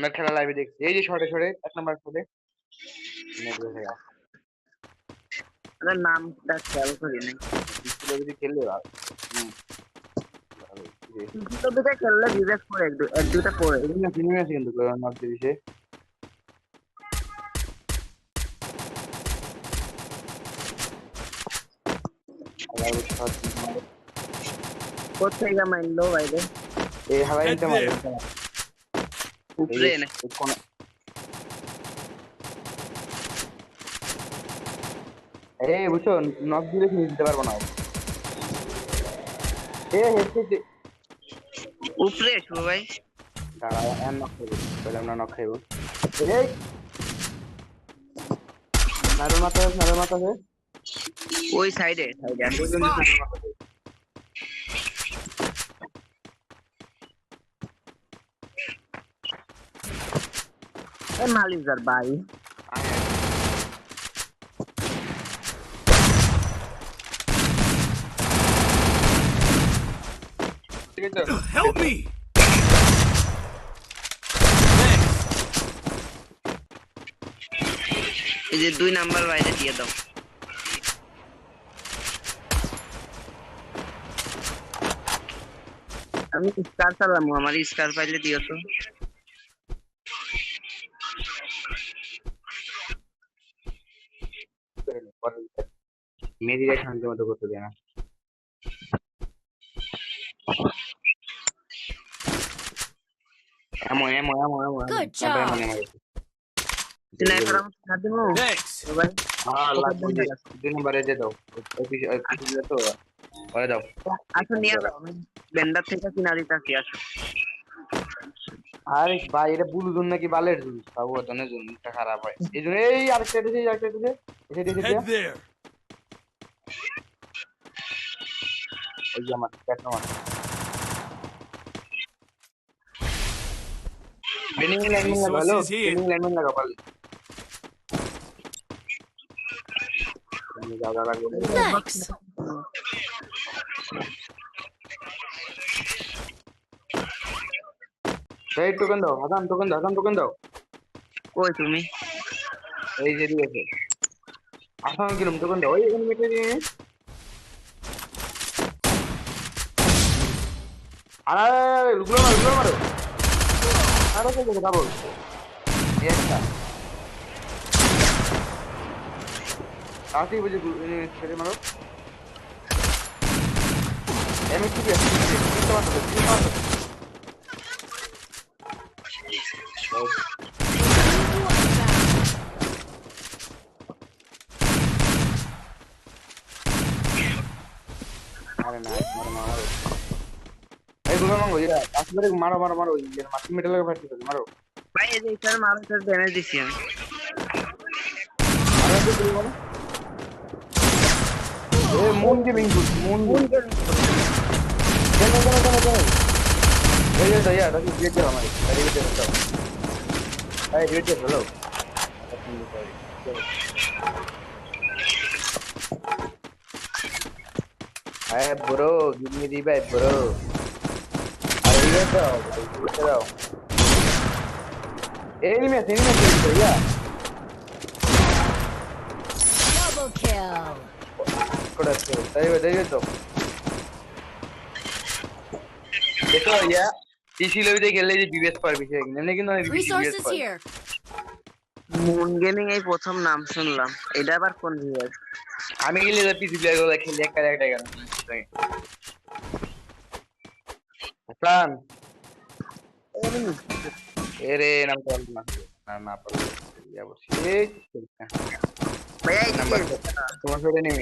मैं खेला लाइव देखছি এই যে শর্টে শর্টে এক নাম্বার শর্টে নেট হয়ে গেছে আরে নামটা খেয়াল করি নাই পিছলে যদি খেললে ভালো দুটো খেললে রিভেস করে এক দুটা করে এমনি আছে কিন্তু নক দিছে কোথায় মাইনলো বাইরে এই হালাইনটা মারে উপরে না কোন এই বুঝছো নক দিলে নিতে পারবো না হেডসেট উপরে শুভ ভাই দাঁড়া এন নক খাইবো বললাম না নক খাইবো এই নারো মাথা ওই সাইডে মালিজার ভাই Help me! এই যে 2 নাম্বার বাইরে দিয়ে দাও আমি স্টার চালাম আমার স্টার পাইলে দিও তো মেদিরা শান্তি মতো করতে দেয় না এমন Good job. স্নাইপার আমি সাথে মো Thanks. ভাই দুই নম্বরে যে দাও তো পরে দাও আসো নিয়ে যাও আমি বেন্ডার থেকে কিনা দিতেছি আসো আরে ভাই এটা বুলুদুন নাকি বালের জুন তাও ওজনের জুনটা খারাপ হয় এই জন্য এই আরেকটা দিছে Head there. এই যে আমার ক্যাট নাম্বার বেনিং লাইন লাগালো বেনিং লাইন লাগা পারলে আমি জায়গা লাগবে Thanks. এই টোকেন দাও হাসান টোকেন দাও কই তুমি এই যে দিয়েছে হাসান কিরম টোকেন দাও ওই এখানে মেটে দিয়ে আরে গুলো মারো আরে কই গেল ডাবল একটা আসি বুঝি ছেড়ে মারো এমনি কি আছে কি মারো আরে না মারো এই গুলো মারো এরা আসলে মারো এই মাটি মেটাল লাগা ফাটি করে মারো ভাই এই যে এখানে মারতে ড্যামেজ দিছি আমি আরে তো তুমি মারো এই মুন গেমিং মুন কেন এই যে দয়া রাখি দিয়ে দাও আমারে আরে দিয়ে দাও এই দিয়ে দাও Hey bro, give me revive bro. Ahí daw. Enemy, ya. Double kill. Correcto. Dale to. দেখো ইয়া টিসি লবিতে খেললে যে বিবেস পারবি সে এমনি কিন্তু আমি Resources here. মুন গেমিং এই প্রথম নাম শুনলাম এটা আবার কোন ভিউয়ার আমি গেলে যে টিসি প্লেয়ার গুলো খেলি একটা গেল প্ল্যান এরে নাম তো না পারবো ইয়া বসি এই ভাইয়া এই নাম্বার তোমার সাথে নেই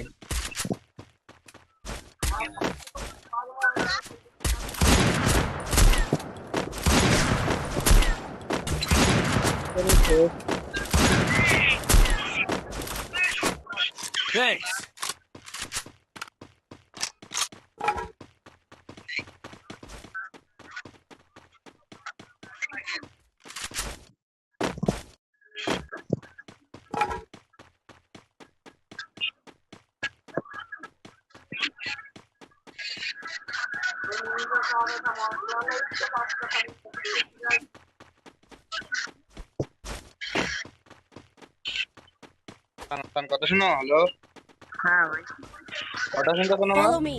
Thanks. কথা শুনো, হ্যালো, হ্যাঁ ভাই, কথা শুনতে শোনো না? Follow me.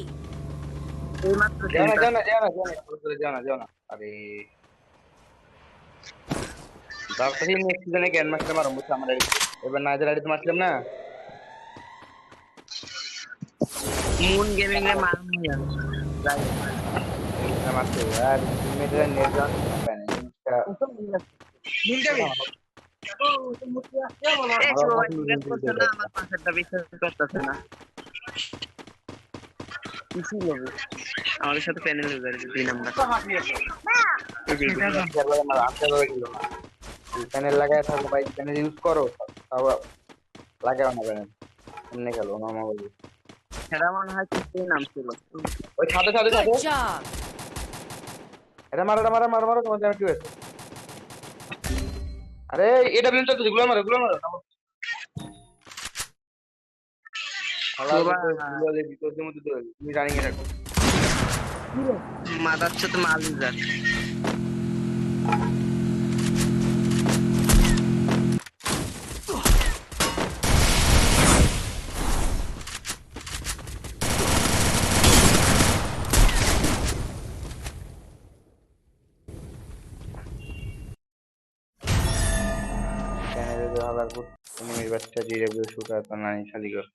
এই মাত্র যাও না, চিন্তা। যাও না, যাও না, যাও না, ভালো করে যাও না, যাও না। আরে তাড়াতাড়ি নেক্সট সিজনে গ্র্যান্ড মাস্টার মারো, বুঝছো আমার আইডি। এবার নাইজের আইডিতে মারছিলাম না, মুন গেমিং এ মারুন যান। যাই হোক। এটা মারছে আর টিমমেটরা নেট ডাউন পায় না জিনিসটা। এই আমার শুভ ভাই কাছে জিজ্ঞেস জিনিস করছে না, আমার পাশেরটা বিশ্বাস করতেছে না। কি ছিল রে? আমাদের সাথে প্যানেল হয়ে গেছে 2 নাম্বার। এই যে আমার আনতে হবে ছিল না, প্যানেল লাগায় থাকো ভাই, প্যানেল ইউজ করো, তাও লাগাও না প্যানেল, এমনি খেলো নরমালি। সেটা মনে হয় কিছুই নাম ছিল। ওই ছাদে ছাদে ছাদে, Good job. এটা মারো, এটা মারো, মারো মারো, তোমার জানা কি হয়েছে? আরে এটা বিল চলতেছে, গুলো মারো, গুলো মারো। শোভা, বিপদের মধ্যে তো তুমি রানিং এ থাকো। মাদার সাথে মালু যাক। চ্যানেলে হালার এনিমির বাচ্চা জিরে শুকা তো নাই শালিগর।